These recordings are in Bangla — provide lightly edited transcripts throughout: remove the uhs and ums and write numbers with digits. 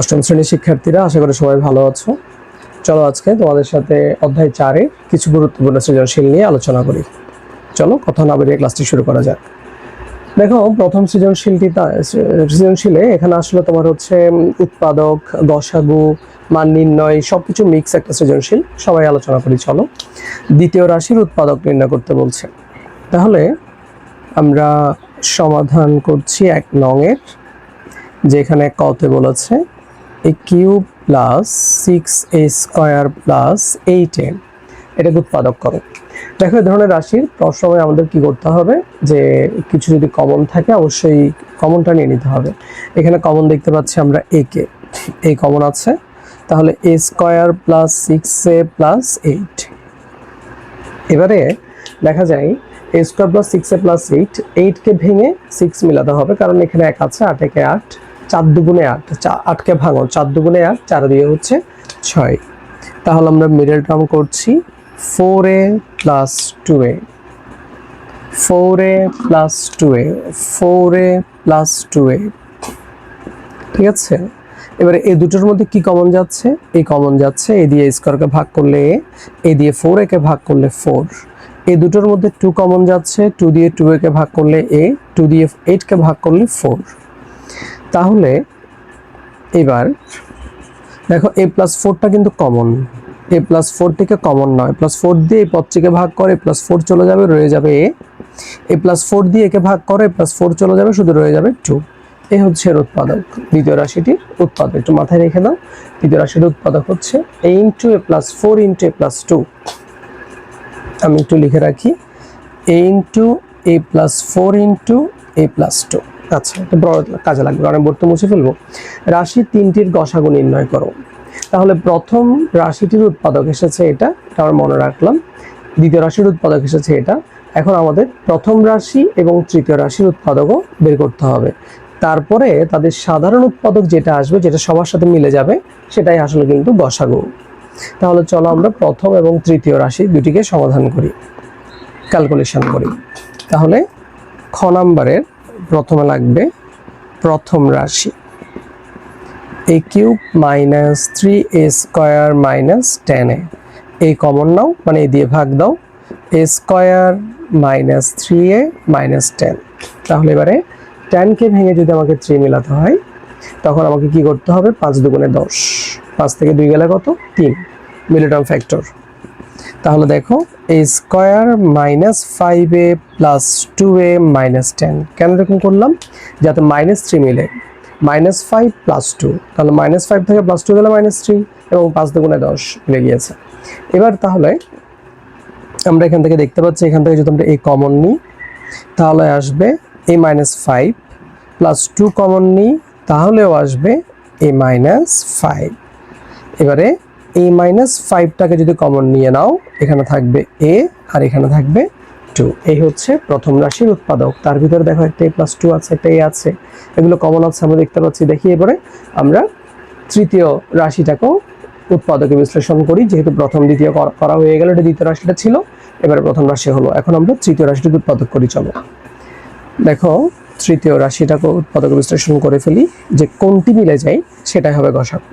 অষ্টম শ্রেণীর শিক্ষার্থীরা, আশা করি সবাই ভালো আছো। চলো আজকে তোমাদের সাথে অধ্যায় 4-এর কিছু গুরুত্বপূর্ণ সৃজনশীল নিয়ে আলোচনা করি। চলো কথা না বেরিয়ে ক্লাসটি শুরু করা যাক। দেখো, প্রথম সৃজনশীলে এখানে আসলে তোমার হচ্ছে উৎপাদক, গসাগু, মান নির্ণয় সবকিছু মিক্স একটা সৃজনশীল। সবাই আলোচনা করি চলো। দ্বিতীয় রাশির উৎপাদক নির্ণয় করতে বলছে। তাহলে আমরা সমাধান করছি 1 নং-এর, যেখানে কতে বলেছে a cube plus 6a square plus 8a, এটাকে উৎপাদক করো। দেখো, এই ধরনের রাশির প্রথমে আমাদের কি করতে হবে, যে কিছু যদি কমন থাকে অবশ্যই কমনটা নিয়ে নিতে হবে। এখানে কমন দেখতে পাচ্ছি আমরা a কে, এই কমন আছে, তাহলে a square plus 6a plus 8। এবারে দেখা যায় a square plus 6a plus 8 কে ভেঙে 6 মিলাতে হবে, কারণ এখানে 1 আছে, 8 একে 8, 4 দুগুণে 8, 8 কে ভাঙো, 4 দুগুণে 8, 4 দিয়ে হচ্ছে 6। তাহলে আমরা মিডল টার্ম করছি 4a plus 2a, 4a plus 2a, 4a plus 2a। ঠিক আছে, এবারে এই দুটোর মধ্যে কি কমন যাচ্ছে? এই কমন যাচ্ছে এ দিয়ে স্কয়ারকে ভাগ করলে এ দিয়ে 4a কে ভাগ করলে 4। এই দুটোর মধ্যে 2 কমন যাচ্ছে, 2 দিয়ে 2a কে ভাগ করলে a, 2 দিয়ে 8 কে ভাগ করলে 4। তাহলে এবার দেখো a প্লাস 4টা কিন্তু কমন, a প্লাস 4 থেকে কমন নয়, প্লাস 4 দিয়ে এই পদটিকে ভাগ করে প্লাস 4 চলে যাবে, রয়ে যাবে a প্লাস 4 দিয়ে একে ভাগ করে প্লাস 4 চলে যাবে, শুধু রয়ে যাবে 2। এই হচ্ছে এর উৎপাদক। দ্বিতীয় রাশিটির উৎপাদক একটু মাথায় রেখে দাও। দ্বিতীয় রাশির উৎপাদক হচ্ছে a into a plus 4 into a plus 2। আমি একটু লিখে রাখি, a into a plus 4 into a plus 2। আচ্ছা, এটা বড় কাজে লাগবে, কারণ আমি বর্তমান মুছে ফেলবো। রাশি তিনটির গসাগু নির্ণয় করো। তাহলে প্রথম রাশিটির উৎপাদক এসেছে এটা আমরা মনে রাখলাম। দ্বিতীয় রাশির উৎপাদক এসেছে এটা। এখন আমাদের প্রথম রাশি এবং তৃতীয় রাশির উৎপাদকও বের করতে হবে। তারপরে তাদের সাধারণ উৎপাদক যেটা আসবে, যেটা সবার সাথে মিলে যাবে, সেটাই আসলে কিন্তু গসাগু। তাহলে চলো আমরা প্রথম এবং তৃতীয় রাশি দুটিকে সমাধান করি, ক্যালকুলেশন করি। তাহলে খ নাম্বারের প্রথমে লাগবে প্রথম রাশি a cube minus 3a square minus 10a। এই কমন নাও, মানে এ দিয়ে ভাগ দাও, a square minus 3a minus 10। তাহলে এবারে 10 কে ভেঙে যদি আমাকে 3 মেলাতে হয়, তখন আমাকে কি করতে হবে? 5 দুগুণে 10, 5 থেকে 2 গেলে কত? 3, মিডল টার্ম ফ্যাক্টর। তাহলে দেখো a square minus 5a plus 2a minus 10। কেন এরকম করলাম? যাতে -3 মিলে, -5 প্লাস 2, তাহলে -5 থেকে প্লাস 2 গেলে -3, এবং 5 দুগুণে 10 মিলে গিয়েছে। এবার তাহলে আমরা এখান থেকে দেখতে পাচ্ছি, এখান থেকে যদি আমরা a কমন নিই তাহলে আসবে a -5, প্লাস 2 কমন নিই তাহলেও আসবে a -5। এবারে a -5টাকে যদি কমন নিয়ে নাও, এখানে থাকবে a আর এখানে থাকবে 2। এই হচ্ছে প্রথম রাশির উৎপাদক। তার ভিতরে দেখো একটা a প্লাস 2 আছে, একটা a আছে, এগুলো কমন আছে আমরা দেখতে পাচ্ছি। দেখি এবারে আমরা তৃতীয় রাশিটাকেও উৎপাদকে বিশ্লেষণ করি। যেহেতু প্রথম দ্বিতীয় করা হয়ে গেল, এটা দ্বিতীয় রাশিটা ছিল, এবারে প্রথম রাশি হলো। এখন আমরা তৃতীয় রাশিটাকে উৎপাদক করি। চলো দেখো, তৃতীয় রাশিটাকে উৎপাদকে বিশ্লেষণ করে ফেলি, যে কোনটি মিলে যায় সেটাই হবে গসাগু।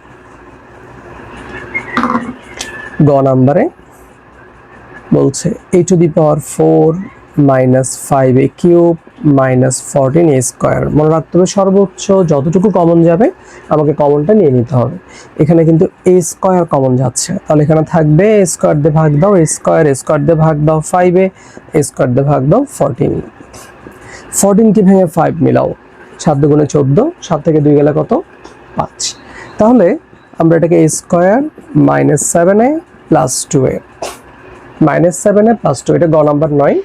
গ নাম্বারে বলছে a to the power 4 minus 5a cube minus 14a square. মনে রাখতে হবে সর্বোচ্চ যতটুকু কমন যাবে আমাকে কমনটা নিয়ে নিতে হবে। এখানে কিন্তু a স্কয়ার কমন যাচ্ছে, তাহলে এখানে থাকবে a স্কয়ার দিয়ে ভাগ দাও a স্কয়ার, a স্কয়ার দিয়ে ভাগ দাও 5a, a স্কয়ার দিয়ে ভাগ দাও 14। 14 কে ভেঙে 5 মিলাও, 7 দুগুণে 14, 7 থেকে 2 গেলে কত? 5। তাহলে আমরা এটাকে a square minus 7a plus 2a, -7a plus 2, এটা গ নাম্বার নয়,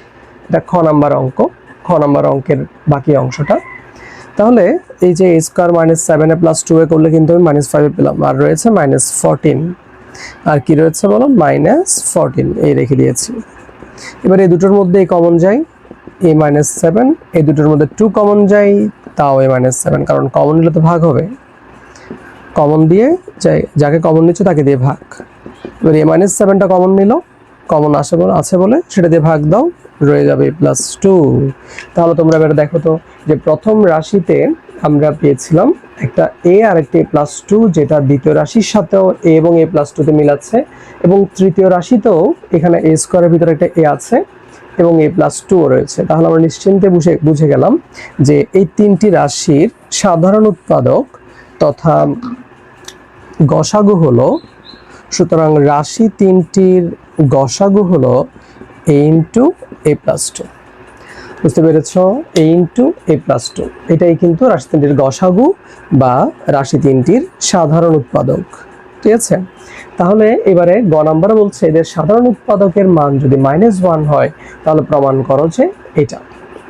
এটা খ নাম্বার অঙ্ক, খ নাম্বার অঙ্কের বাকি অংশটা। তাহলে এই যে a square -7a plus 2a করলে কিন্তু আমি -5 পেলাম, আর রয়েছে -14, আর কি রয়েছে বলো? -14, এই রেখে দিয়েছি। এবার এই দুটোর মধ্যে এই কমন যায়, a -7, এই দুটোর মধ্যে 2 কমন যায়, তাও a -7, কারণ কমন নিলে তো ভাগ হবে, কমন দিয়ে যাকে কমন নিচ্ছে তাকে দিয়ে ভাগ। এবার a -7টা কমন নিল, কমন আছে বলে সেটা দিয়ে ভাগ দাও, রয়ে যাবে +2। তাহলে তোমরা এবার দেখো তো, যে প্রথম রাশিতে আমরা পেয়েছিলাম একটা এ আর একটা a+2, যেটা দ্বিতীয় রাশির সাথেও এ এবং a+2 তে মিলাচ্ছে, এবং তৃতীয় রাশিতেও এখানে a স্কোয়ারের ভিতরে একটা এ আছে এবং a+2 রয়েছে। তাহলে আমরা নিশ্চিন্তে বুঝে গেলাম যে এই তিনটি রাশির সাধারণ উৎপাদক তথা গসাগু হলো, সুতরাং রাশি তিনটির গসাগু হলো a ইন্টু a+2। বুঝতে পেরেছ? a ইন্টু a+2, এটাই কিন্তু রাশি তিনটির গসাগু বা রাশি তিনটির সাধারণ উৎপাদক। ঠিক আছে, তাহলে এবারে গ নাম্বারে বলছে এদের সাধারণ উৎপাদকের মান যদি -1 হয় তাহলে প্রমাণ করো যে এটা।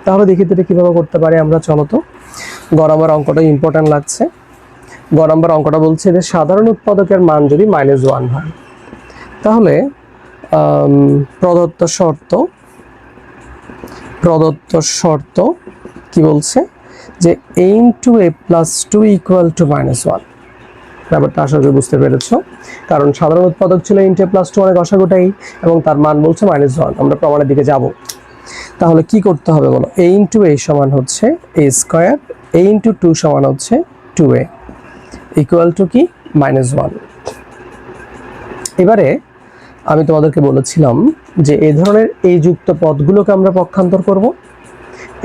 তাহলে দেখি তো এটা কিভাবে করতে পারি আমরা। চলো তো, গ নাম্বার অঙ্কটা ইম্পর্টেন্ট লাগছে। গ নাম্বার অঙ্কটা বলছে এদের সাধারণ উৎপাদকের মান যদি -1 হয়, তাহলে প্রদত্ত শর্ত কি বলছে যে a into a+2 equal to -1। ব্যাপারটা আশা করি বুঝতে পেরেছ, কারণ সাধারণ উৎপাদক ছিল ইন্টু a+2 মানে গসাগুটাই, এবং তার মান বলছে -1। আমরা প্রমাণের দিকে যাব। তাহলে কি করতে হবে বলো? a ইন্টু a সমান হচ্ছে a স্কোয়ার, a ইন্টু 2 সমান হচ্ছে 2a ইকুয়াল টু কি -1। এবারে আমি তোমাদেরকে বলেছিলাম যে এই ধরনের এই যুক্ত পদগুলোকে আমরা পক্ষান্তর করব,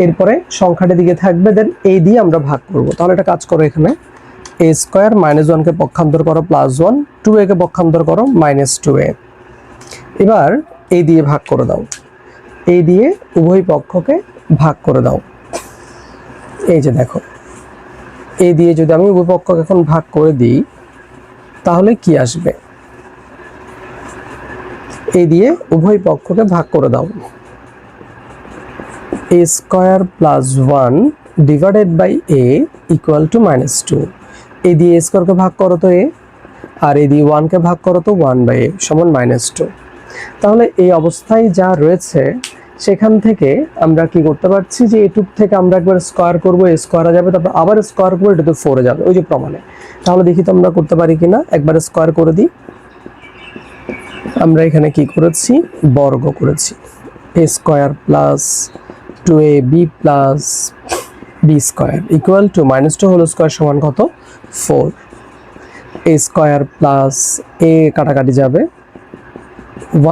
এরপরে সংখ্যাটির দিকে থাকবে, দেন এই দিয়ে আমরা ভাগ করব। তাহলে একটা কাজ করো, এখানে a স্কোয়ার -1কে পক্ষান্তর করো +1, 2a কে পক্ষান্তর করো -2a। এবার এই দিয়ে ভাগ করে দাও, এই দিয়ে উভয় পক্ষকে ভাগ করে দাও। এই যে দেখো, এই দিয়ে যদি আমি উভয় পক্ষকে এখন ভাগ করে দিই তাহলে কি আসবে? এই দিয়ে উভয় পক্ষকে ভাগ করে দাও, a square +1 divided by a equal to -2। এই দিয়ে a স্কোয়ারকে ভাগ করো তো a, আর এই দিয়ে 1কে ভাগ করো তো 1/a সমান -2। তাহলে এই অবস্থায় যা রয়েছে সেখান থেকে আমরা কি করতে পারছি যে এটুক থেকে আমরা একবার স্কোয়ার করবো, a স্কোয়ার যাবে, তারপর আবার স্কোয়ার করবো, এটা তো 4 যাবে, ওই যে প্রমাণে। তাহলে দেখি তো আমরা করতে পারি কিনা, একবার স্কোয়ার করে দিই। আমরা এখানে কি করেছি? বর্গ করেছি। a square plus 2ab plus b square equal to -2 whole square সমান কত? 4। a স্কোয়ার প্লাস a কাটাকাটি যাবে,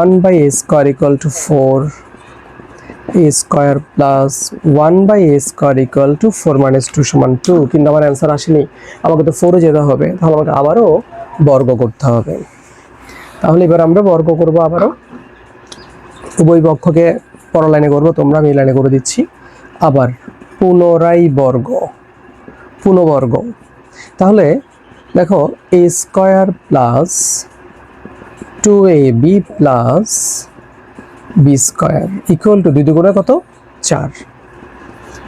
1/a square equal two 4। a square plus 1/a square equal two 4 -2 সমান 2। কিন্তু আমার অ্যান্সার আসেনি, আমাকে তো 4-এ যেতে হবে, তাহলে আমাকে আবারও বর্গ করতে হবে। তাহলে এবার আমরা বর্গ করব আবারও, উভয় পক্ষকে পর লাইনে করবো, তোমরা আমি লাইনে করে দিচ্ছি। আবার পুনরায় পুনবর্গ। তাহলে দেখো a square plus 2ab plus b square equal to 2 দুগুণে কত? 4।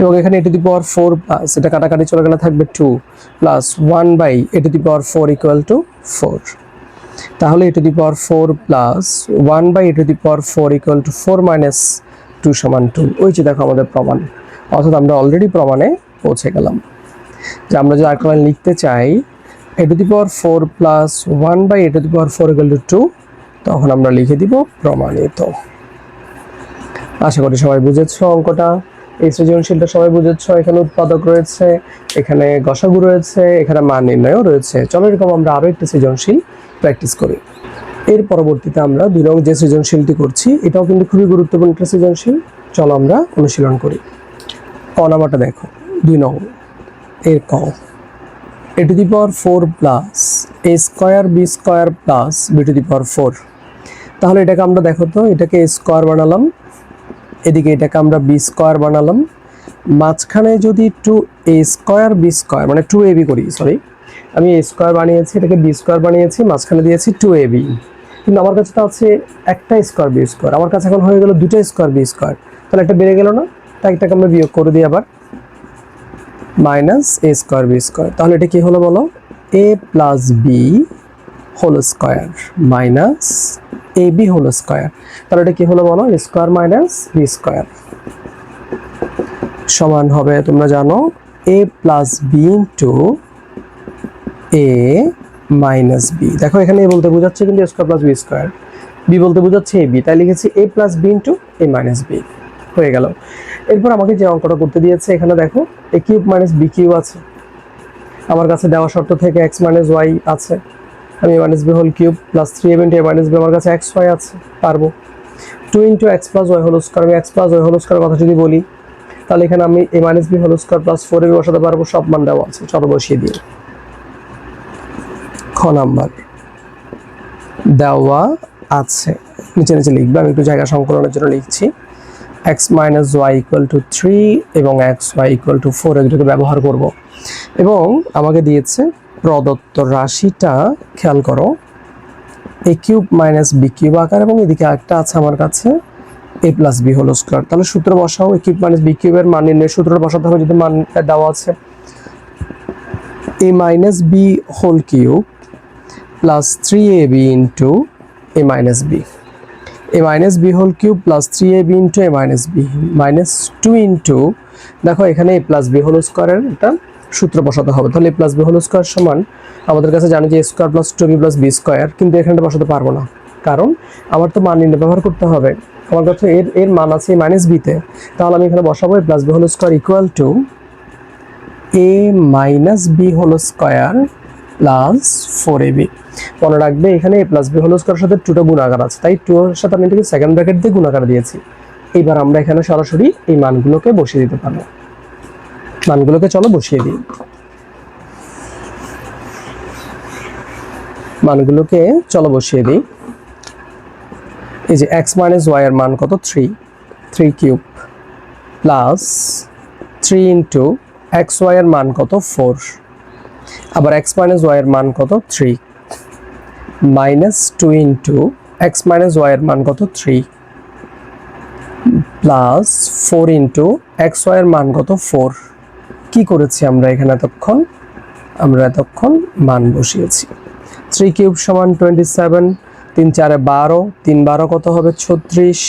এবং এখানে a⁴ প্লাস এটা কাটাকাটি চলে গেলে থাকবে 2 প্লাস 1/a⁴ ইকুয়াল টু 4। তাহলে a⁴ plus 1/a⁴ equal to 4 - 2 সমান 2। ওই যে দেখো আমাদের প্রমাণ, অর্থাৎ আমরা অলরেডি প্রমাণে পৌঁছে গেলাম। যে আমরা যদি আরেকটা লাইন লিখতে চাই a⁴ plus 1/a⁴ equal to 2, তখন আমরা লিখে দিব প্রমাণিত। আশা করি সবাই বুঝেছো অঙ্কটা, এই সৃজনশীলটা সবাই বুঝেছো। এখানে উৎপাদক রয়েছে, এখানে গসাগু রয়েছে, এখানে মান নির্ণয়ও রয়েছে। চলো এরকম আমরা আরও একটা সৃজনশীল প্র্যাকটিস করি। এর পরবর্তীতে আমরা 2 নং যে সৃজনশীলটি করছি, এটাও কিন্তু খুবই গুরুত্বপূর্ণ একটা সৃজনশীল। চলো আমরা অনুশীলন করি। ক নাম্বারটা দেখো, 2 নং এর ক, a⁴ plus a square b square plus b⁴। তাহলে এটাকে আমরা দেখো তো, এটাকে a স্কোয়ার বানালাম, এদিকে এটাকে আমরা b স্কোয়ার বানালাম, মাঝখানে যদি 2a স্কোয়ার b স্কোয়ার মানে 2ab করি, সরি আমি a স্কোয়ার বানিয়েছি, এটাকে b স্কোয়ার বানিয়েছি, মাঝখানে দিয়েছি 2ab। কিন্তু আমার কাছে তো আছে একটা স্কোয়ার b স্কোয়ার, আমার কাছে এখন হয়ে গেল 2টা স্কোয়ার b স্কোয়ার, তাহলে একটা বেড়ে গেল না? তাই এটাকে আমরা বিয়োগ করে দিই আবার, -a স্কোয়ার b স্কোয়ার। তাহলে এটা কি হলো বলো? a plus b whole square minus ab whole square. তাহলে এটা কি হলো বলো? a square minus b square সমান হবে, তোমরা জানো, a plus b into a minus b। দেখো এখানে a বলতে বোঝাচ্ছে কিন্তু a square plus b square, b বলতে বোঝাচ্ছে ab, তাই লিখেছি a plus b into a minus b। হয়ে গেল। এরপর আমাকে যে অঙ্কটা করতে দিয়েছে, এখানে দেখো a cube minus b cube আছে, আমার কাছে দেওয়া শর্ত থেকে x মাইনাস ওয়াই আছে, আমি a minus b whole cube plus 3ab into a minus b, আমার কাছে এক্স ওয়াই আছে, পারবো। 2 into x plus y whole square, আমি এক্স প্লাস ওয়াই হোল স্কোয়ারের কথা যদি বলি, তাহলে এখানে আমি a minus b whole square plus 4ab বসাতে পারবো, সব মান দেওয়া আছে, চলো বসিয়ে দিই। খ নাম্বার দেওয়া আছে, নিচে নিচে লিখবে, আমি একটু জায়গা সংকলনের জন্য লিখছি। x minus y equal to 3 এবং এক্স ওয়াই ইকুয়াল টু 4, এগুলোকে ব্যবহার করব। এবং আমাকে দিয়েছে প্রদত্ত রাশিটা, খেয়াল করো, a cube minus b cube আকার, এবং এদিকে একটা আছে আমার কাছে a plus B whole square. তাহলে সূত্র বসাও, a কিউব মাইনাস বি কিউবের মান নির্ণয়ের সূত্রটা বসাতে হবে, যদি মান দেওয়া আছে a minus b whole cube plus 3ab into a minus b, a minus b whole cube plus 3ab into a minus b minus 2 into, দেখো এখানে a প্লাস বি হোল স্কোয়ারের একটা সূত্র বসাতে হবে। তাহলে a plus B whole square সমান, আমাদের কাছে জানি যে a square plus 2b plus b square, কিন্তু এখানে বসাতে পারবো না, কারণ আমার তো মান নির্ণয় ব্যবহার করতে হবে। আমার কাছে এর মান আছে a মাইনাস বিতে, তাহলে আমি এখানে বসাবো a plus B whole square equal to a minus b whole square plus 4ab। মনে রাখবে এখানে a প্লাস বি হোল স্কোয়ারের সাথে 2টা গুণাকার আছে, তাই 2 এর সাথে আমি এটাকে সেকেন্ড ব্র্যাকেট দিয়ে গুণাকার দিয়েছি। এবার আমরা এখানে সরাসরি এই মানগুলোকে বসিয়ে দিতে পারবো। মানগুলোকে চলো বসিয়ে দিই। মানগুলোকে চলো বসিয়ে দিই। এই যে x মাইনাস ওয়াই এর মান কত, 3 cube plus 3 into x y এর মান কত 4, আবার x মাইনাস ওয়াই এর মান কত 3, minus 2 into x minus y এর মান কত 3, প্লাস 4 ইন্টু এক্স ওয়াই এর মান কত 4। কি করেছি আমরা এখানে এতক্ষণ, আমরা এতক্ষণ মান বসিয়েছি। 3 কিউব সমান 27, 3 4 12, 3 12 কত হবে 36,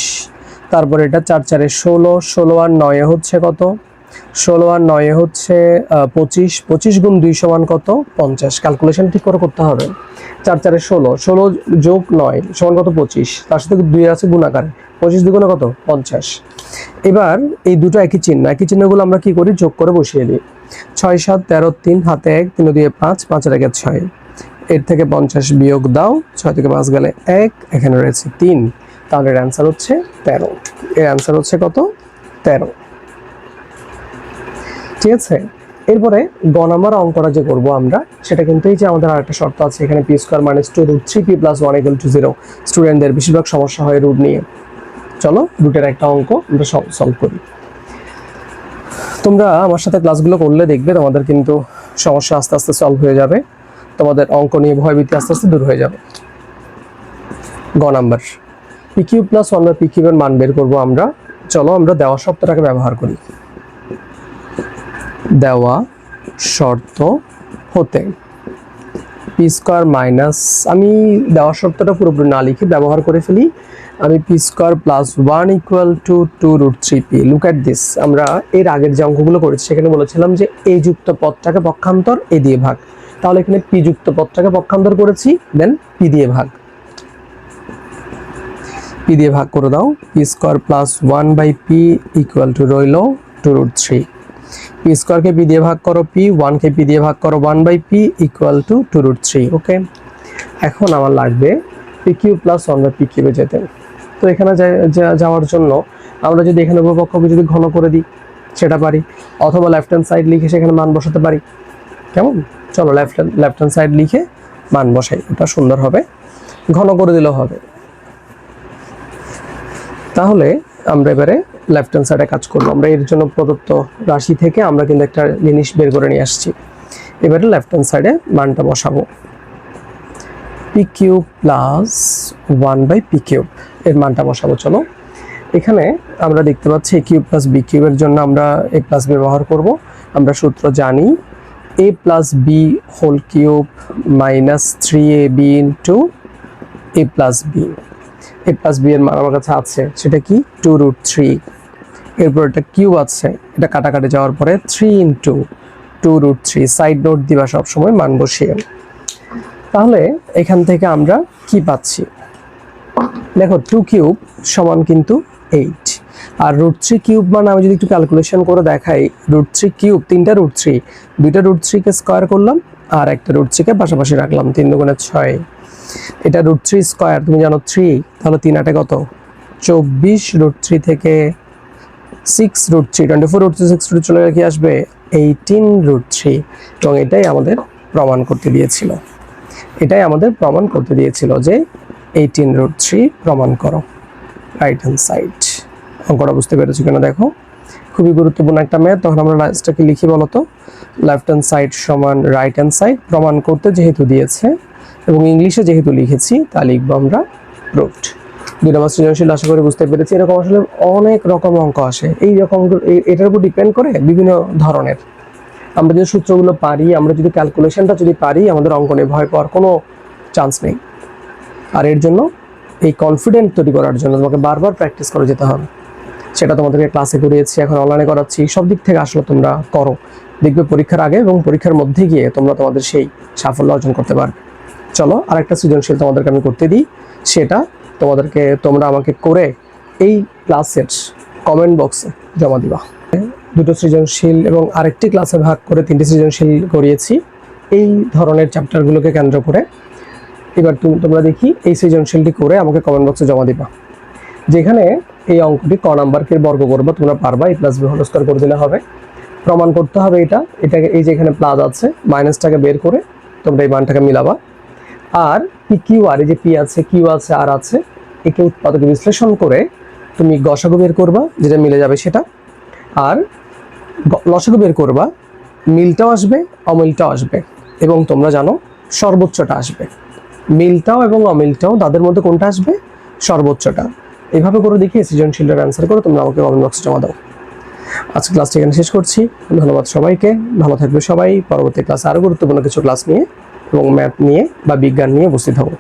তারপর এটা 4 4 16, 16 আর 9 হচ্ছে কত, 16 আর 9 হচ্ছে 25, 25 গুণ 2 সমান কত 50। ক্যালকুলেশন ঠিক করে করতে হবে। 4 4 16, 16 যোগ 9 সমান কত 25, তার সাথে 2 আছে গুণাকার, 25 দুগুণে কত 50। এবার এই দুটো একই চিহ্ন, একই চিহ্নগুলো আমরা কি করি, যোগ করে বসিয়ে দিই। 6 7 13, 3 হাতে 1, 3 2 5, 5 আর 1 6, এর থেকে 50 বিয়োগ দাও, 6 থেকে 5 গেলে 1, এখানে রয়েছে 3, তাহলে এর অ্যান্সার হচ্ছে 13। এর অ্যান্সার হচ্ছে কত 13। ঠিক আছে, এরপরে গ নাম্বার অঙ্কটা যে করবো আমরা, সেটা কিন্তু এই যে আমাদের আরেকটা শর্ত আছে, এখানে p square minus 2 root 3p plus 1 equal to 0। স্টুডেন্টদের বেশিরভাগ সমস্যা হয় রুট নিয়ে। চলো রুটের একটা অঙ্ক আমরা সলভ করি। তোমরা আমার সাথে ক্লাসগুলো করলে দেখবে তোমাদের কিন্তু সমস্যা আস্তে আস্তে সলভ হয়ে যাবে, তোমাদের অঙ্ক নিয়ে ভয়ভীতি আস্তে আস্তে দূর হয়ে যাবে। গ number, p cube plus 1 by p কিউবের মান বের করবো আমরা। চলো আমরা দেওয়া শর্তটাকে ব্যবহার করি। দেওয়া শর্ত হতে পি স্কোয়ার মাইনাস, আমি দেওয়া শর্তটা পুরোপুরি না লিখে ব্যবহার করে ফেলি, আমি p square plus 1 equal to 2 root 3p। Look at this, আমরা এর আগের যে অঙ্কগুলো করেছি সেখানে বলেছিলাম যে এই যুক্ত পদটাকে পক্ষান্তর এ দিয়ে ভাগ, তাহলে এখানে পি যুক্ত পদটাকে পক্ষান্তর করেছি, দেন পি দিয়ে ভাগ, পি দিয়ে ভাগ করে দাও। P square plus 1 by P equal to রইল 2 রুট 3। পি স্কোয়ারকে পি দিয়ে ভাগ করো পি, 1 কে পি দিয়ে ভাগ করো 1 by P equal to 2 root 3। Okay, এখন আমার লাগবে P cube plus 1 by P কিউবে যেতে। তো এখানে যাওয়ার জন্য আমরা যদি এখানে উপপক্ষকে যদি ঘন করে দিই সেটা পারি, অথবা লেফট হ্যান্ড সাইড লিখে সেখানে মান বসাতে পারি। কেমন, চলো লেফট হ্যান্ড সাইড লিখে মান বসাই, এটা সুন্দর হবে, ঘন করে দিলেও হবে। তাহলে আমরা এবারে লেফট হ্যান্ড সাইডে কাজ করবো। আমরা এর জন্য প্রদত্ত রাশি থেকে আমরা কিন্তু একটা জিনিস বের করে নিয়ে আসছি। এবারে লেফট হ্যান্ড সাইডে মানটা বসাবো, p cube plus 1 by p cube এর মানটা বসাবো। চলো এখানে আমরা দেখতে পাচ্ছি এ কিউব প্লাস বি কিউবের জন্য আমরা এ প্লাস বি ব্যবহার করব। আমরা সূত্র জানি, A plus B whole cube minus 3ab into A plus B. A plus B এর মান আমার কাছে আছে, সেটা কি 2 রুট 3। এরপর একটা কিউব আছে, এটা কাটাকাটি যাওয়ার পরে 3 ইন্টু 2 রুট 3। সাইড নোট দিবা সবসময় মান বসিয়ে। তাহলে এখান থেকে আমরা কি পাচ্ছি, দেখো 2 কিউব সমান কিন্তু 8। আর √3 কিউব মানে আমি যদি একটু ক্যালকুলেশন করে দেখাই, √3 কিউব 3টা √3, 2টা √3 কে স্কোয়ার করলাম আর একটা √3 কে পাশাপাশি রাখলাম, 3 দুগুণে 6। এটা √3 স্কোয়ার তুমি জানো 3, তাহলে 3 8 কত 24, √3 থেকে 6 √3, 24 √3 6 √3 চলে গেলে কি আসবে 18 √3। এবং এটাই আমাদের প্রমাণ করতে দিয়েছিল, যে 18 √3 প্রমাণ করো রাইট হ্যান্ড সাইড। অঙ্কটা বুঝতে পেরেছো কিনা দেখো, খুবই গুরুত্বপূর্ণ একটা ম্যাথ। তখন আমরা লাস্টটাকে লিখি বলতো, লেফট হ্যান্ড সাইড সমান রাইট হ্যান্ড সাইড, প্রমাণ করতে যেহেতু দিয়েছে এবং ইংলিশে যেহেতু লিখেছি তা লিখবো আমরা প্রুফড। 2 নম্বর সৃজনশীল আশা করি বুঝতে পেরেছি। এরকম আসলে অনেক রকম অঙ্ক আসে, এই রকম এটার উপর ডিপেন্ড করে বিভিন্ন ধরনের। আমরা যদি সূত্রগুলো পারি, আমরা যদি ক্যালকুলেশনটা যদি পারি, আমাদের অঙ্ক নিয়ে ভয় পাওয়ার কোনো চান্স নেই। আর এর জন্য এই কনফিডেন্ট তৈরি করার জন্য তোমাকে বারবার প্র্যাকটিস করে যেতে হবে। সেটা তোমাদেরকে ক্লাসে করিয়েছি, এখন অনলাইনে করাচ্ছি, সব দিক থেকে আসলে তোমরা করো, দেখবে পরীক্ষার আগে এবং পরীক্ষার মধ্যে গিয়ে তোমরা তোমাদের সেই সাফল্য অর্জন করতে পারবে। চলো আরেকটা সৃজনশীল তোমাদেরকে আমি করতে দিই, সেটা তোমরা আমাকে করে এই ক্লাসের কমেন্ট বক্সে জমা দিবা। 2টো সৃজনশীল এবং আরেকটি ক্লাসে ভাগ করে 3টি সৃজনশীল করিয়েছি এই ধরনের চ্যাপ্টারগুলোকে কেন্দ্র করে। এবার তোমরা দেখি এই সৃজনশীলটি করে আমাকে কমেন্ট বক্সে জমা দিবা, যেখানে এই অঙ্কটি ক নাম্বারকে বর্গ করবো তোমরা পারবা, a + b হোল স্কয়ার করে দিলে হবে। প্রমাণ করতে হবে এটাকে, এই যে এখানে প্লাস আছে মাইনাসটাকে বের করে তোমরা এই মানটাকে মিলাবা। আর পি কিউ আর, এই যে পি আছে, কিউ আছে, আর আছে, একে উৎপাদক বিশ্লেষণ করে তুমি গসাগু বের করবা, যেটা মিলে যাবে সেটা। আর লসাগু বের করবা, মিলটাও আসবে অমিলটাও আসবে, এবং তোমরা জানো সর্বোচ্চটা আসবে। মিলটাও এবং অমিলটাও, তাদের মধ্যে কোনটা আসবে সর্বোচ্চটা। এইভাবে করে দেখি সৃজনশীলটার অ্যান্সার করে তোমরা আমাকে কমেন্ট বক্সে জমা দাও। আজকে ক্লাসটি এখানে শেষ করছি, ধন্যবাদ সবাইকে, ভালো থাকবে সবাই। পরবর্তী ক্লাসে আরও গুরুত্বপূর্ণ কিছু ক্লাস নিয়ে এবং ম্যাথ নিয়ে বা বিজ্ঞান নিয়ে উপস্থিত হবো।